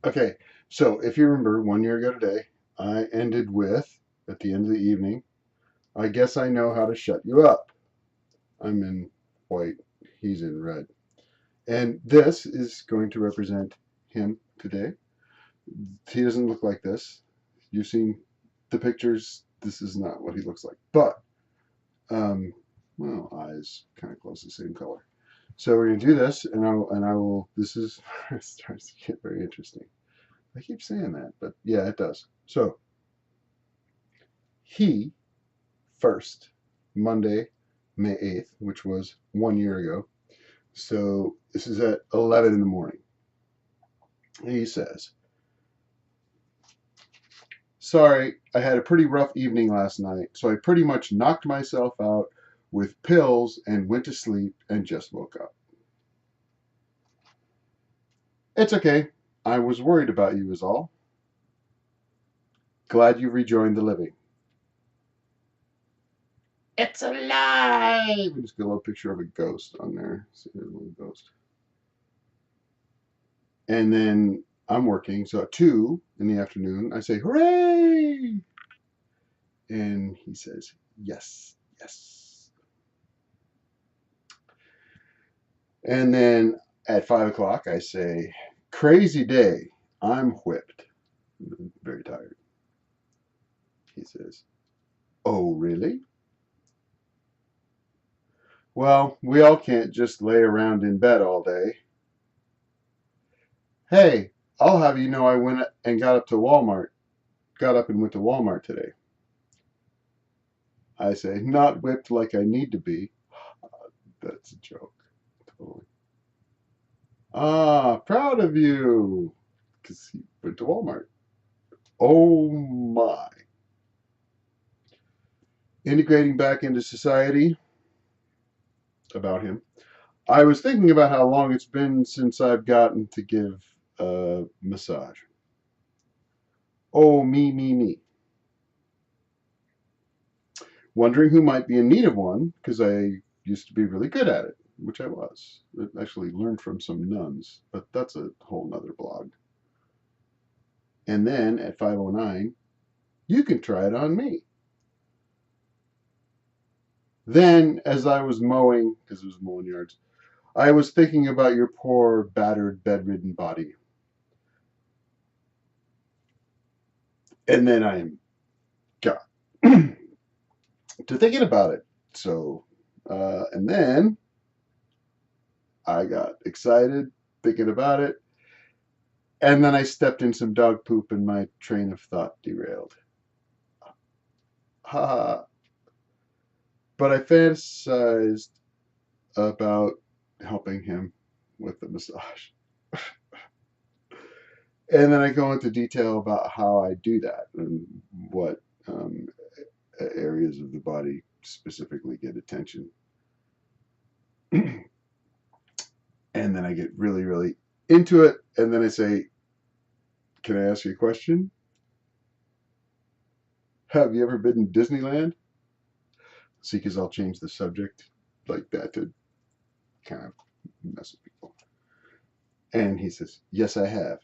Okay, so if you remember 1 year ago today, I ended with, at the end of the evening, I guess I know how to shut you up. I'm in white, he's in red. And this is going to represent him today. He doesn't look like this. You've seen the pictures. This is not what he looks like. But, um, well, eyes kind of close the same color. So we're going to do this, and I will, this is, it starts to get very interesting. I keep saying that, but yeah, it does. So he first, Monday, May 8th, which was 1 year ago. So this is at 11 in the morning. He says, sorry, I had a pretty rough evening last night, so I pretty much knocked myself out with pills and went to sleep and just woke up. It's okay. I was worried about you, is all. Glad you rejoined the living. It's alive! We just got a little picture of a ghost on there. See, there's a little ghost. And then I'm working, so at 2 in the afternoon, I say, hooray! And he says, yes, yes. And then at 5 o'clock, I say, crazy day. I'm whipped. I'm very tired. He says, oh, really? Well, we all can't just lay around in bed all day. Hey, I'll have you know I went and got up and went to Walmart today. I say, not whipped like I need to be. That's a joke. Totally. Ah, proud of you. Because he went to Walmart. Oh my. Integrating back into society, about him. I was thinking about how long it's been since I've gotten to give a massage. Oh, me. Wondering who might be in need of one, because I used to be really good at it, which I was. I actually learned from some nuns, but that's a whole nother blog. And then at 5:09, you can try it on me. Then, as I was mowing, because it was mowing yards, I was thinking about your poor, battered, bedridden body. And then I got to thinking about it. So, and then I got excited thinking about it. And then I stepped in some dog poop and my train of thought derailed. Ha ha. But I fantasized about helping him with the massage. And then I go into detail about how I do that and what um, areas of the body specifically get attention. And then I get really, really into it. And then I say, can I ask you a question? Have you ever been to Disneyland? See, because I'll change the subject like that to kind of mess with people. And he says, yes, I have.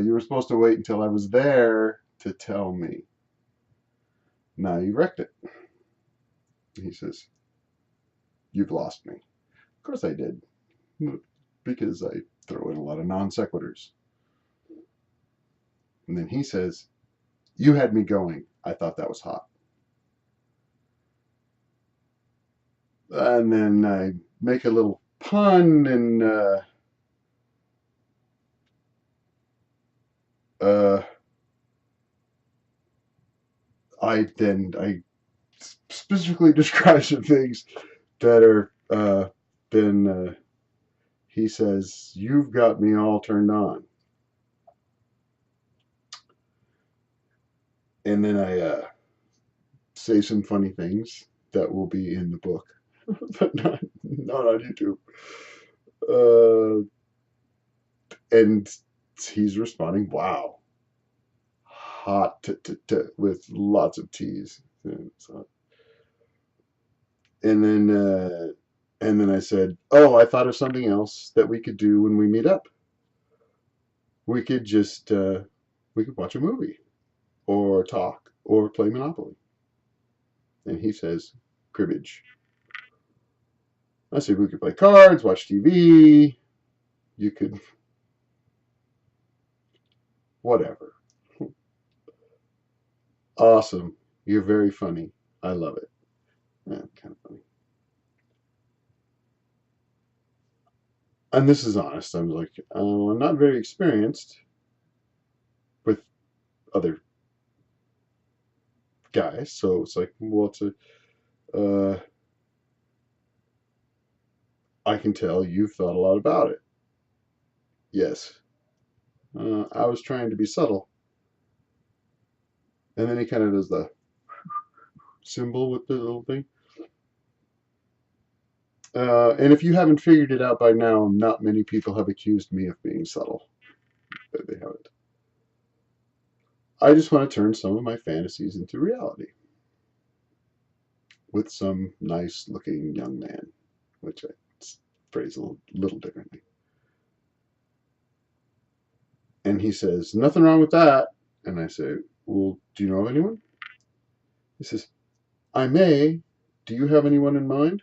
You were supposed to wait until I was there to tell me. Now you wrecked it. He says, you've lost me. Of course I did, because I throw in a lot of non sequiturs. And then he says, you had me going. I thought that was hot. And then I make a little pun and uh, I specifically describe some things that are been. He says, "You've got me all turned on," and then I say some funny things that will be in the book, but not on YouTube. Uh, and he's responding, "Wow, hot with lots of T's." So, and then And then I said, oh, I thought of something else that we could do when we meet up. We could just, we could watch a movie or talk or play Monopoly. And he says, cribbage. I said, we could play cards, watch TV. You could, whatever. Awesome. You're very funny. I love it. Yeah, kind of funny. And this is honest. I'm like, I'm not very experienced with other guys. So it's like, well, I can tell you've thought a lot about it. Yes. I was trying to be subtle. And then he kind of does the symbol with the little thing. And if you haven't figured it out by now, not many people have accused me of being subtle. But they haven't. I just want to turn some of my fantasies into reality with some nice looking young man, which I phrase a little differently. And he says, nothing wrong with that. And I say, well, do you know of anyone? He says, I may. Do you have anyone in mind?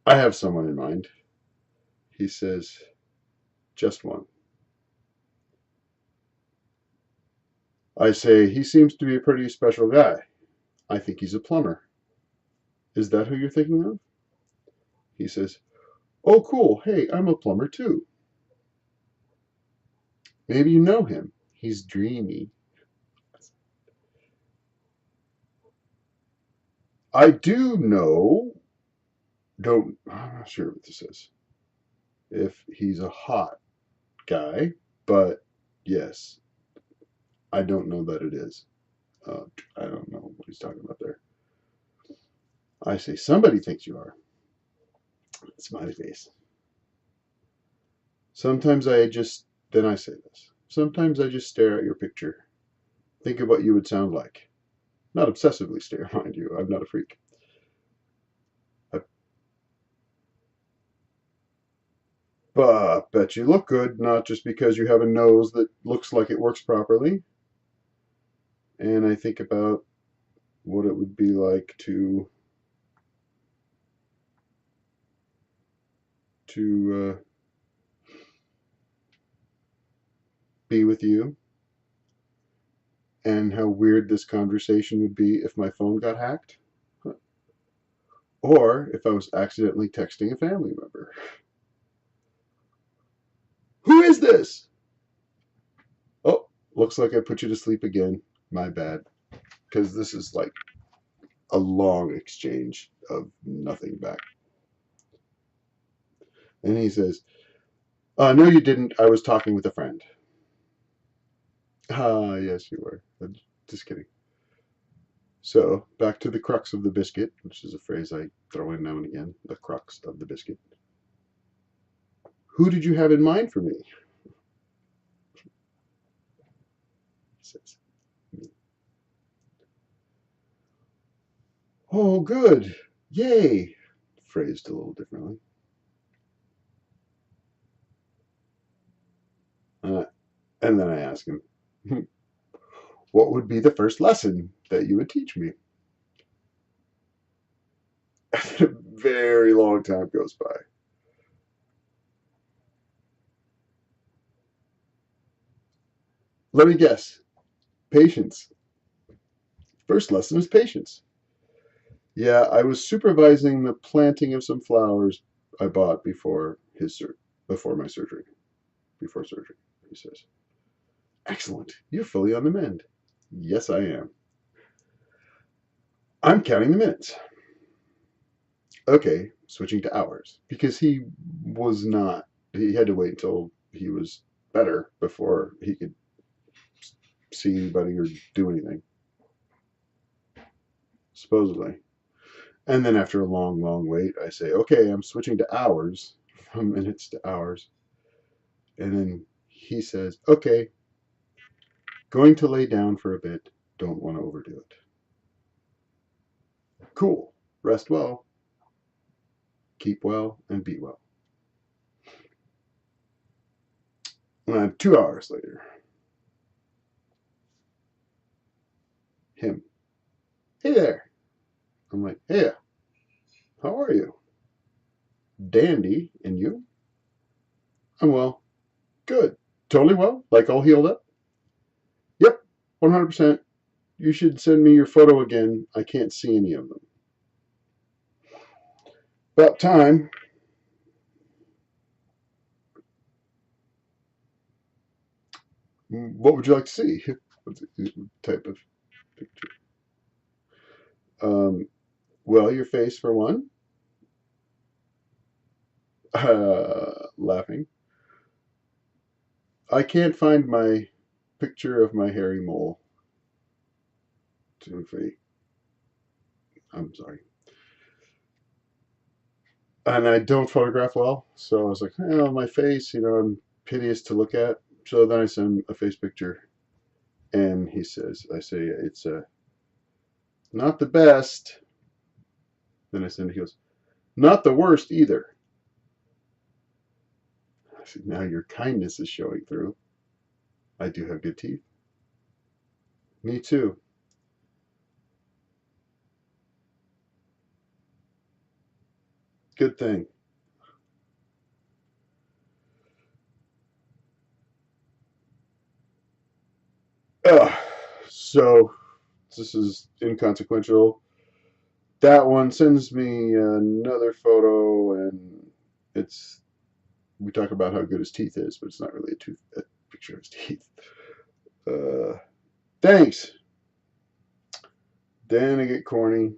I have someone in mind. He says, just one. I say, he seems to be a pretty special guy. I think he's a plumber. Is that who you're thinking of? He says, oh, cool. Hey, I'm a plumber too. Maybe you know him. He's dreamy. I do know, I'm not sure what this is. If he's a hot guy, but yes, I don't know that it is. I don't know what he's talking about there. I say, somebody thinks you are. Smiley face. Sometimes then I say this. Sometimes I just stare at your picture. Think of what you would sound like. Not obsessively stare, mind you. I'm not a freak. I bet you look good, not just because you have a nose that looks like it works properly. And I think about what it would be like to be with you, and how weird this conversation would be if my phone got hacked, or if I was accidentally texting a family member. Who is this? Oh, looks like I put you to sleep again. My bad. Because this is like a long exchange of nothing back. And he says, no, you didn't. I was talking with a friend. Ah, yes, you were. Just kidding. So, back to the crux of the biscuit, which is a phrase I throw in now and again. The crux of the biscuit. Who did you have in mind for me? He says. Oh, good. Yay. Phrased a little differently. Uh, and then I ask him, what would be the first lesson that you would teach me? A very long time goes by. Let me guess. Patience. First lesson is patience. Yeah, I was supervising the planting of some flowers I bought before my surgery. Before surgery, he says. Excellent. You're fully on the mend. Yes, I am. I'm counting the minutes. Okay, switching to hours because he was not. He had to wait until he was better before he could see anybody or do anything. Supposedly. And then after a long, long wait, I say, okay, I'm switching to hours, from minutes to hours. And then he says, okay, going to lay down for a bit. Don't want to overdo it. Cool. Rest well, keep well, and be well. And 2 hours later, him. Hey there. I'm like, hey, how are you? Dandy. And you? I'm well. Good. Totally well? Like all healed up? Yep. 100%. You should send me your photo again. I can't see any of them. About time. What would you like to see? What type of picture? Well, your face for one. Laughing. I can't find my picture of my hairy mole. I'm sorry. And I don't photograph well, so I was like, oh, my face, I'm piteous to look at. So then I send a face picture, and I say, it's not the best. Then I send it, he goes, not the worst either. I said, now your kindness is showing through. I do have good teeth. Me too. Good thing. So this is inconsequential. That one sends me another photo, and we talk about how good his teeth is, but it's not really a picture of his teeth. Thanks. Then I get corny.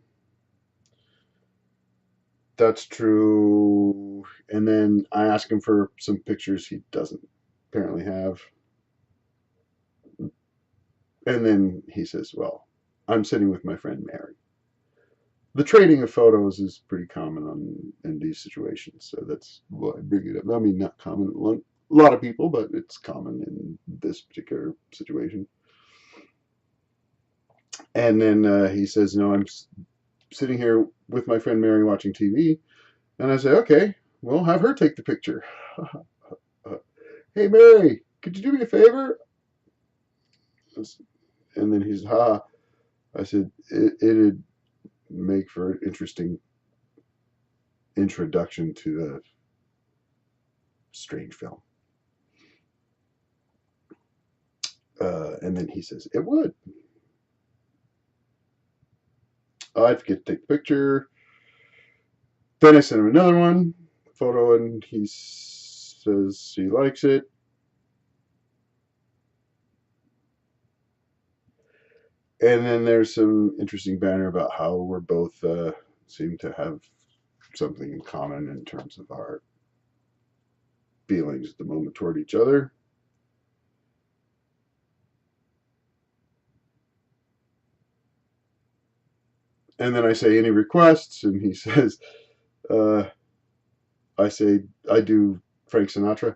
That's true. And then I ask him for some pictures he doesn't apparently have. And then he says, well, I'm sitting with my friend Mary. The trading of photos is pretty common in these situations. So that's why I bring it up. I mean, not common. A lot of people, but it's common in this particular situation. And then he says, no, I'm sitting here with my friend Mary watching TV. And I say, okay, well, have her take the picture. Hey, Mary, could you do me a favor? And then he's, ha. I said, it'd make for an interesting introduction to a strange film. And then he says, it would. I forget to take the picture. Then I sent him another photo, and he says he likes it. And then there's some interesting banter about how we're both seem to have something in common in terms of our feelings at the moment toward each other. And then I say, any requests? And he says, I say, I do Frank Sinatra.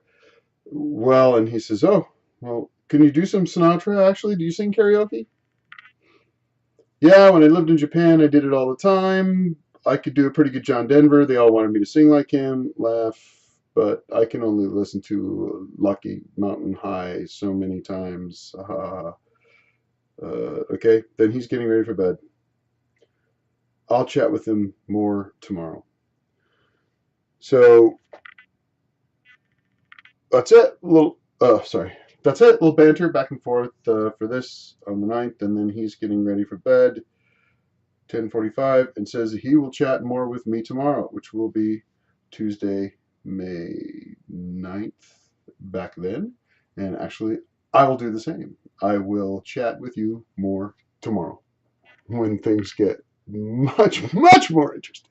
Well, and he says, oh, well, can you do some Sinatra, actually? Do you sing karaoke? Yeah, when I lived in Japan, I did it all the time. I could do a pretty good John Denver. They all wanted me to sing like him, laugh, but I can only listen to Lucky Mountain High so many times. Okay, then he's getting ready for bed. I'll chat with him more tomorrow. So that's it. That's it. A little banter back and forth for this on the 9th, and then he's getting ready for bed. 10:45, and says he will chat more with me tomorrow, which will be Tuesday, May 9th, back then. And actually, I will do the same. I will chat with you more tomorrow when things get much, much more interesting.